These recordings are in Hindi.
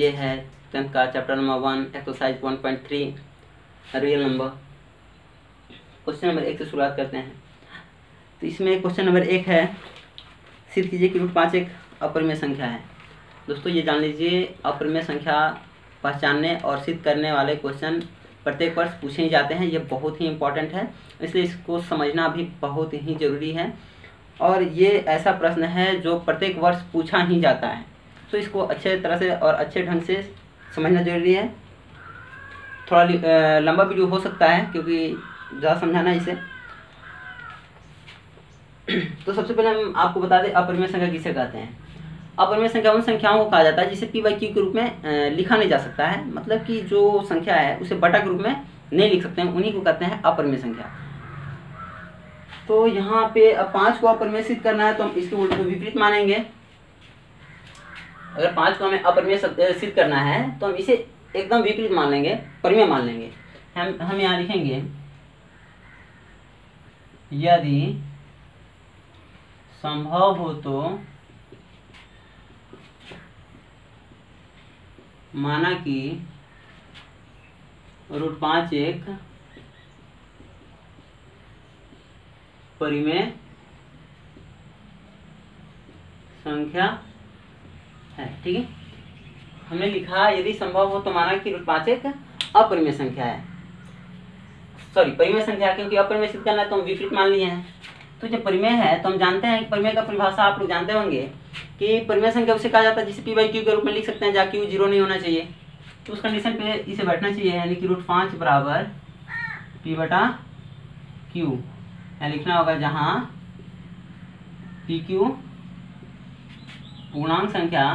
ये है 10th का chapter number 1 exercise 1.3 real number. Question number 1 से शुरुआत करते हैं। तो इसमें क्वेश्चन नंबर 1 है, सिद्ध कीजिए कि √5 एक अपरिमेय संख्या है। दोस्तों ये जान लीजिए, अपरिमेय संख्या पहचानने और सिद्ध करने वाले क्वेश्चन प्रत्येक वर्ष पूछे ही जाते हैं। ये बहुत ही इम्पोर्टेंट है, इसलिए इसको समझना भी बहुत ही ज़रूरी है। और ये ऐसा प्रश्न है जो प्रत्येक वर्ष पूछा ही जाता है, तो इसको अच्छे तरह से और अच्छे ढंग से समझना जरूरी है। थोड़ा लंबा वीडियो हो सकता है क्योंकि ज़्यादा समझाना है इसे। तो सबसे पहले हम आपको बता दें अपरिमेय संख्या किसे कहते हैं। अपरिमेय संख्या उन संख्याओं को कहा जाता है जिसे p/q के रूप में लिखा नहीं जा सकता है, मतलब कि जो संख्या है उसे बटा के रूप में नहीं लिख सकते हैं, उन्हीं को कहते हैं अपरिमेय संख्या। तो यहाँ पे अब 5 को अपरिमेय सिद्ध करना है तो हम इसके उल्टे विपरीत मानेंगे। अगर 5 को हमें अपरिमेय सिद्ध करना है तो हम इसे एकदम विपरीत मान लेंगे, परिमेय मान लेंगे। हम यहाँ लिखेंगे यदि संभव हो तो माना कि √5 एक परिमेय संख्या है। ठीक है, हमने लिखा यदि संभव हो तो माना कि √5 एक अपरिमेय संख्या है। सॉरी, परिमेय संख्या, क्योंकि अपरिमेय सिद्ध करना है तो हम विपरीत मान लिए हैं। तो जब परिमेय है तो हम जानते हैं कि परिमेय का परिभाषा आप लोग जानते होंगे कि परिमेय संख्या उसे कहा जाता है जिसे p/q के रूप में लिख सकते हैं जहाँ q 0 नहीं होना चाहिए। तो उस कंडीशन पे इसे बैठना चाहिए, यानी कि √5 बराबर p/q यहाँ लिखना होगा, जहाँ pq पूर्णांक संख्या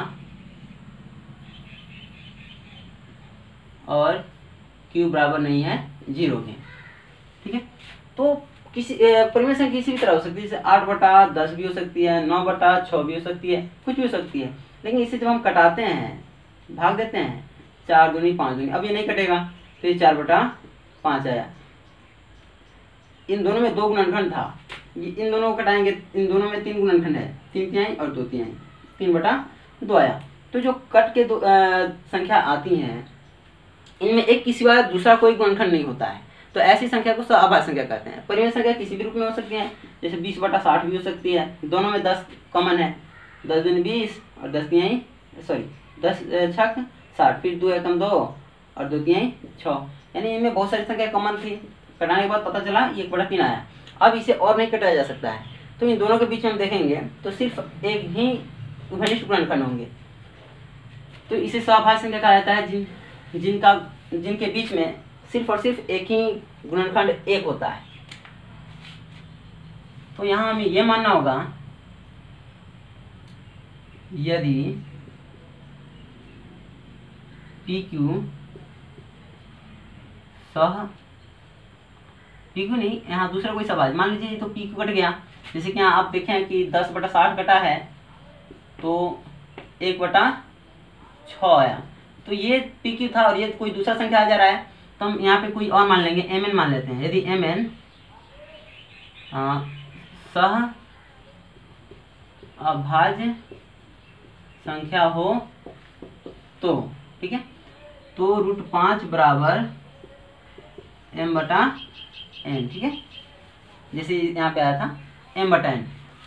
और q बराबर नहीं है 0 के। ठीक है, तो किसी परिमेय संख्या किसी भी तरह हो सकती है, जैसे 8/10 भी हो सकती है, 9/6 भी हो सकती है, कुछ भी हो सकती है। लेकिन इसे जब हम कटाते हैं, भाग देते हैं, 4 दूनी 5 दूनी, अब ये नहीं कटेगा तो ये 4/5 आया। इन दोनों में 2 गुणनखंड था, इन दोनों को कटाएंगे, इन दोनों में 3 गुणनखंड है, 3 तिहाई और 2 तिहाई, 3/2 आया। तो जो कट के संख्या आती हैं इनमें एक के सिवा दूसरा कोई गुणनखंड नहीं होता है, तो ऐसी संख्या को सहअभाज्य संख्या कहते हैं। परिमेय संख्या किसी भी रूप में हो सकती है, जैसे 20/60 भी हो सकती है, दोनों में 10 कॉमन है, 10 दूनी 20 और 10 तिहाई 10 छक 60, फिर 2 एकम 2 और 2 तिहाई 6, यानी इनमें बहुत सारी संख्या कॉमन थी। कटाने के बाद पता चला 1/3 आया। अब इसे और नहीं कटाया जा सकता है, तो इन दोनों के बीच में हम देखेंगे तो सिर्फ एक ही घनिष्ठ गुणनखंड होंगे, तो इसे सहअभाज्य संख्या कहा जाता है जिनके बीच में सिर्फ और सिर्फ एक ही गुणनखंड 1 होता है। तो यहाँ हमें यह मानना होगा यदि pq pq नहीं, यहाँ दूसरा कोई सवाल, मान लीजिए तो pq कट गया, जैसे कि यहाँ आप देखें कि 10/60 कटा है तो 1/6 आया। तो ये pq था और ये कोई दूसरा संख्या आ जा रहा है, तो हम यहाँ पे कोई और मान लेंगे, mn मान लेते हैं। यदि mn सहअभाज्य संख्या हो तो, ठीक है, तो √5 बराबर m/n, ठीक है, जैसे यहाँ पे आया था m/n।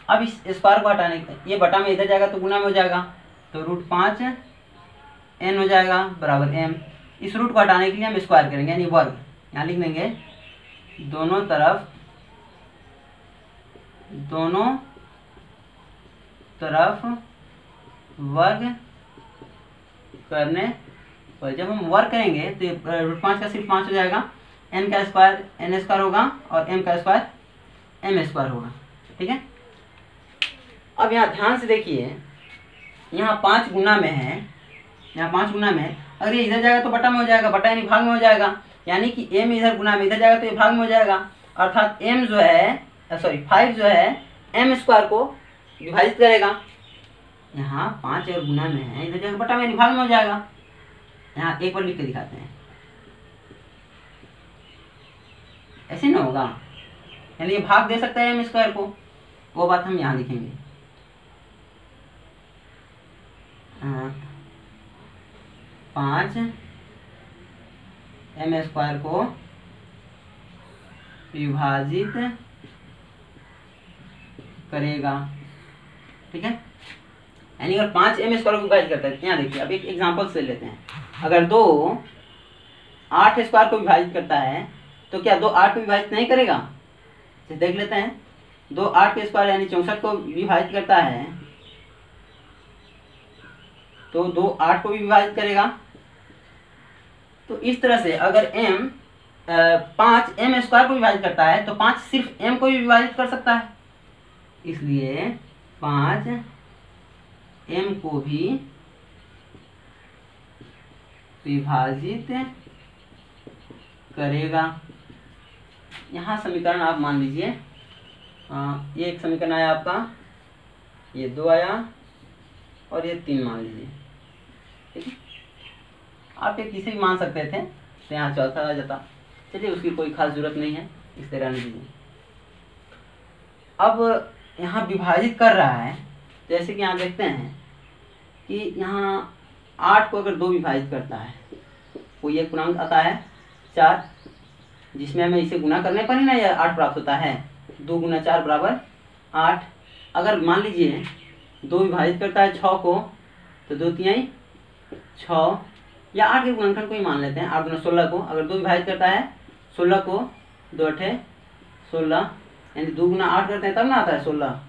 अब इस स्क्वायर को हटाने, ये बटा में इधर जाएगा तो गुना में हो जाएगा, तो √5 n हो जाएगा बराबर m। इस रूट को हटाने के लिए हम स्क्वायर करेंगे, यानी वर्ग, यहाँ लिख देंगे दोनों तरफ वर्ग करने पर, जब हम वर्ग करेंगे तो √5 का सिर्फ 5 हो जाएगा, n का स्क्वायर n² होगा और m का स्क्वायर m² होगा। ठीक है, अब यहाँ ध्यान से देखिए, यहाँ 5 गुना में है, यहाँ 5 गुना में है, अगर ये इधर जाएगा तो बटा में हो जाएगा, बटा यानी भाग में हो जाएगा, यानी कि m इधर गुना में इधर जाएगा तो ये भाग में हो जाएगा, अर्थात m जो है 5 जो है m² को विभाजित करेगा। यहाँ 5 और गुना में है, इधर जाएगा बटा में यानी भाग में हो जाएगा। यहाँ एक बार लिख के दिखाते हैं, ऐसे ना होगा, यानी ये भाग दे सकता है m² को, वो बात हम यहाँ लिखेंगे। 5 m स्क्वायर को विभाजित करेगा। ठीक है, यानी अगर 5 m स्क्वायर को विभाजित करता है, यहाँ देखिए अब एक एग्जांपल से लेते हैं। अगर 2 8 स्क्वायर को विभाजित करता है तो क्या 2 8 को विभाजित नहीं करेगा? देख लेते हैं। 2 8 के स्क्वायर यानी 64 को विभाजित करता है तो 2 8 को भी विभाजित करेगा। तो इस तरह से अगर m 5 m स्क्वायर को विभाजित करता है तो 5 सिर्फ m को भी विभाजित कर सकता है, इसलिए 5 m को भी विभाजित करेगा। यहाँ समीकरण आप मान लीजिए, ये एक समीकरण आया आपका, ये 2 आया और ये 3 मान लीजिए। ठीक है, आप ये किसी भी मान सकते थे तो यहाँ चौथा आ जाता। चलिए, उसकी कोई खास जरूरत नहीं है, इस तरह नहीं दीजिए। अब यहाँ विभाजित कर रहा है, जैसे कि यहाँ देखते हैं कि यहाँ 8 को अगर 2 विभाजित करता है, कोई एक पूर्णांक आता है 4, जिसमें हमें इसे गुना करने पर ही ना यह 8 प्राप्त होता है। 2 गुना 4 बराबर 8। अगर मान लीजिए 2 विभाजित करता है 6 को, तो 2 तिहाई 6, या 8 के गुणनखंड को ही मान लेते हैं, 8 गुना 16 को। अगर 2 विभाजित करता है 16 को, 2 8 16, यानी 2 गुना 8 करते हैं तब ना आता है 16।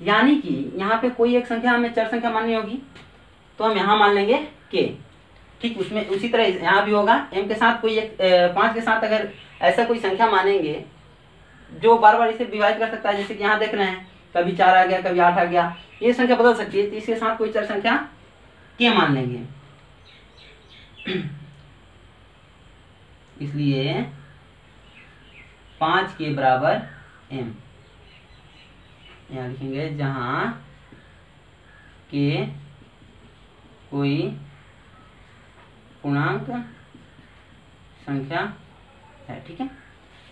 यानी कि यहाँ पे कोई एक संख्या हमें चर संख्या माननी होगी, तो हम यहाँ मान लेंगे k। ठीक, उसमें उसी तरह यहाँ भी होगा, m के साथ कोई एक 5 के साथ अगर ऐसा कोई संख्या मानेंगे जो बार बार इसे विभाजित कर सकता है, जैसे कि यहाँ देख रहे हैं कभी 4 आ गया, कभी 8 आ गया, ये संख्या बदल सकती है, तो इसके साथ कोई चर संख्या k मान लेंगे। इसलिए 5 के बराबर m यहाँ लिखेंगे, जहाँ k कोई पूर्णांक संख्या है। ठीक है,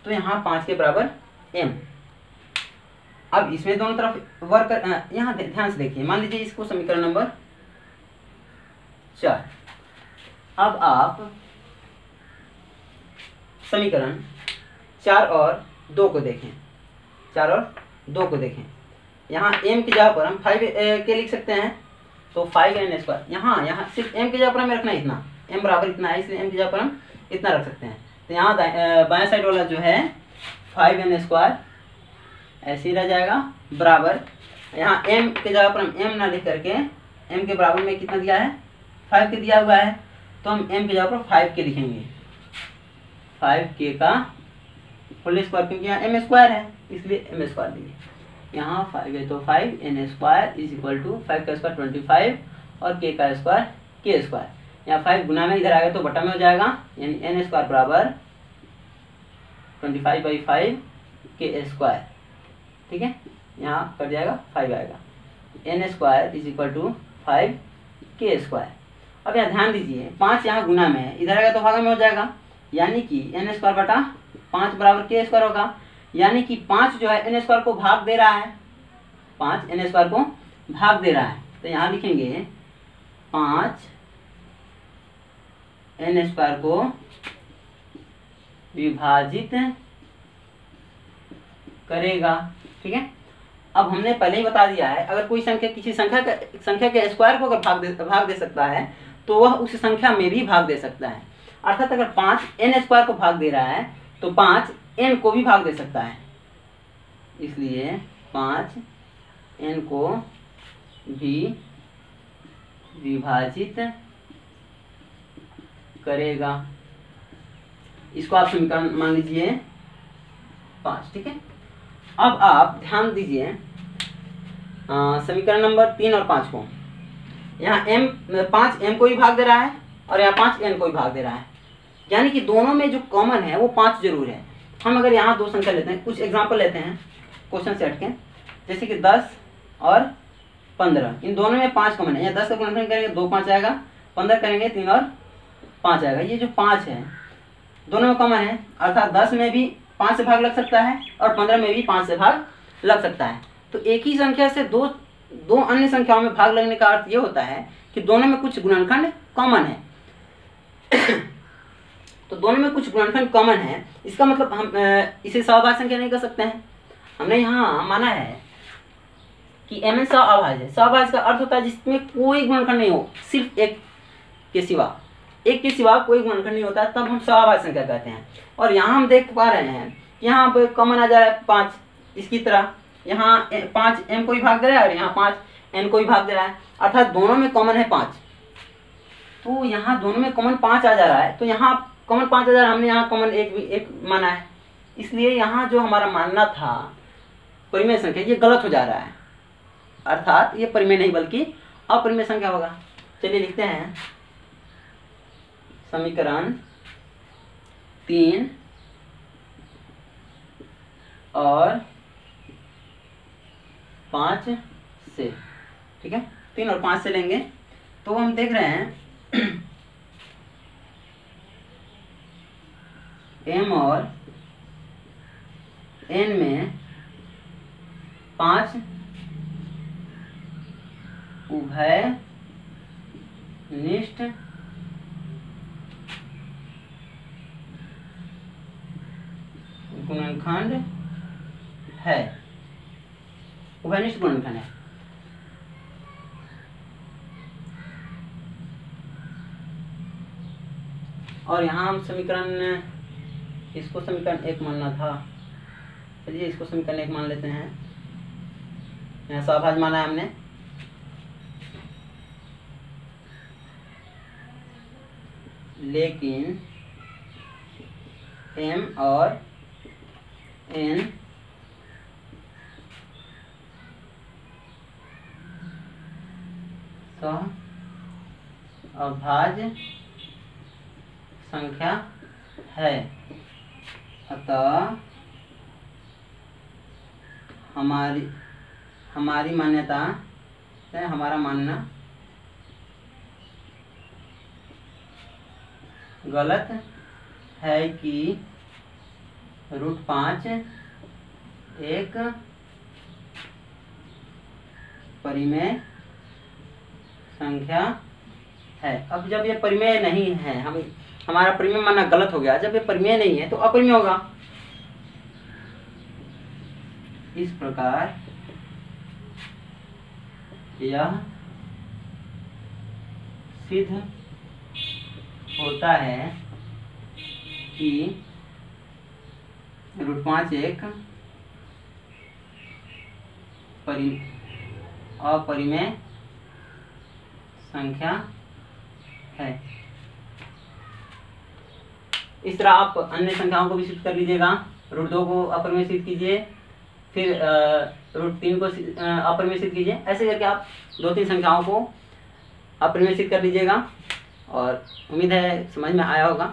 तो यहाँ 5 के बराबर m। अब इसमें दोनों तरफ वर्क यहाँ ध्यान से देखिए, मान लीजिए इसको समीकरण नंबर 4। अब आप समीकरण 4 और 2 को देखें, 4 और 2 को देखें। यहाँ m की जगह पर हम 5 के लिख सकते हैं, तो 5n स्क्वायर। यहाँ सिर्फ m की जगह पर हमें रखना है इतना, m बराबर इतना है, इसलिए m की जगह पर हम इतना रख सकते हैं। तो यहाँ बाएं साइड वाला जो है 5n स्क्वायर ऐसे ही रह जाएगा, बराबर यहाँ m की जगह पर हम m ना लिख करके m के बराबर में कितना दिया है 5 के दिया हुआ है, तो हम m की जगह पर 5 के लिखेंगे, 5k का होल स्क्वायर, क्योंकि यहाँ m स्क्वायर है इसलिए m स्क्वायर दिए। यहाँ 5 है तो 5n square is equal to 5 का स्क्वायर 25 और k का स्क्वायर k स्क्वायर। यहाँ 5 गुना में इधर आएगा तो बटा में हो जाएगा, यानी n स्क्वायर बराबर 25/5 k स्क्वायर। ठीक है, यहाँ कट जाएगा 5 आएगा, n square is equal to 5 k square. अब यहाँ ध्यान दीजिए, 5 यहाँ गुना में है, इधर आएगा तो भागा में हो जाएगा, यानी कि n स्क्वायर बटा 5 बराबर k स्क्वायर होगा। यानी कि 5 जो है n स्क्वायर को भाग दे रहा है, 5 n स्क्वायर को भाग दे रहा है, तो यहाँ लिखेंगे 5 n स्क्वायर को विभाजित करेगा। ठीक है, अब हमने पहले ही बता दिया है, अगर कोई संख्या किसी संख्या के स्क्वायर को अगर भाग दे सकता है तो वह उस संख्या में भी भाग दे सकता है। अर्थात अगर 5 n स्क्वायर को भाग दे रहा है तो 5 n को भी भाग दे सकता है, इसलिए 5 n को भी विभाजित करेगा। इसको आप समीकरण मान लीजिए 5। ठीक है, अब आप ध्यान दीजिए समीकरण नंबर 3 और 5 को। यहाँ m 5 m को भी भाग दे रहा है और यहाँ 5 n को भी भाग दे रहा है, यानी कि दोनों में जो कॉमन है वो 5 जरूर है। हम अगर यहाँ दो संख्या लेते हैं, कुछ एग्जांपल लेते हैं क्वेश्चन सेट के, जैसे कि 10 और 15, इन दोनों में 5 कॉमन है। यहाँ 10 का गुणनखंड करेंगे 2 5 आएगा, 15 करेंगे 3 और 5 आएगा। ये जो 5 है दोनों में कॉमन है, अर्थात 10 में भी 5 से भाग लग सकता है और 15 में भी 5 से भाग लग सकता है। तो एक ही संख्या से दो अन्य संख्याओं में भाग लगने का अर्थ ये होता है कि दोनों में कुछ गुणनखंड कॉमन है। तो दोनों में कुछ गुणनखंड कॉमन है, इसका मतलब हम इसे सहअभाज्य संख्या नहीं कर सकते हैं। हमने यहाँ माना है कि mn सहअभाज्य है। सहअभाज्य का अर्थ होता है जिसमें कोई गुणनखंड नहीं हो, सिर्फ एक के सिवा कोई गुणनखंड नहीं होता, तब हम सहअभाज्य संख्या कहते हैं। और यहाँ हम देख पा रहे हैं कि यहाँ पे कॉमन आ जा रहा है 5, इसकी तरह यहाँ 5 m को भी भाग दे रहा है और यहाँ 5 n को भी भाग दे रहा है, अर्थात दोनों में कॉमन है 5। तो यहाँ दोनों में कॉमन 5 आ जा रहा है, तो यहाँ कॉमन 5 आ जा रहा है, हमने यहाँ कॉमन एक माना है, इसलिए यहाँ जो हमारा मानना था परिमेय संख्या ये गलत हो जा रहा है, अर्थात ये परिमेय नहीं बल्कि अपरिमेय संख्या होगा। चलिए लिखते हैं समीकरण 3 और 5 से, ठीक है, 3 और 5 से लेंगे तो हम देख रहे हैं m और n में 5 उभयनिष्ठ गुणनखंड है, उभयनिष्ठ गुणनखंड है। और यहाँ हम समीकरण, इसको समीकरण 1 मानना था, चलिए इसको समीकरण 1 मान लेते हैं। यहाँ सहअभाज्य माना है हमने, लेकिन m और n सहअभाज्य संख्या है, अतः हमारी मान्यता है, हमारा मानना गलत है कि √5 एक परिमेय संख्या है। अब जब ये परिमेय नहीं है, हमारा परिमेय मानना गलत हो गया, जब ये परिमेय नहीं है तो अपरिमेय होगा। इस प्रकार यह सिद्ध होता है कि √5 एक अपरिमेय संख्या है। इस तरह आप अन्य संख्याओं को भी सिद्ध कर लीजिएगा। √2 को अपरिमेय सिद्ध कीजिए, फिर √3 को अपरिमेय सिद्ध कीजिए, ऐसे करके आप 2-3 संख्याओं को अपरिमेय सिद्ध कर लीजिएगा। और उम्मीद है समझ में आया होगा।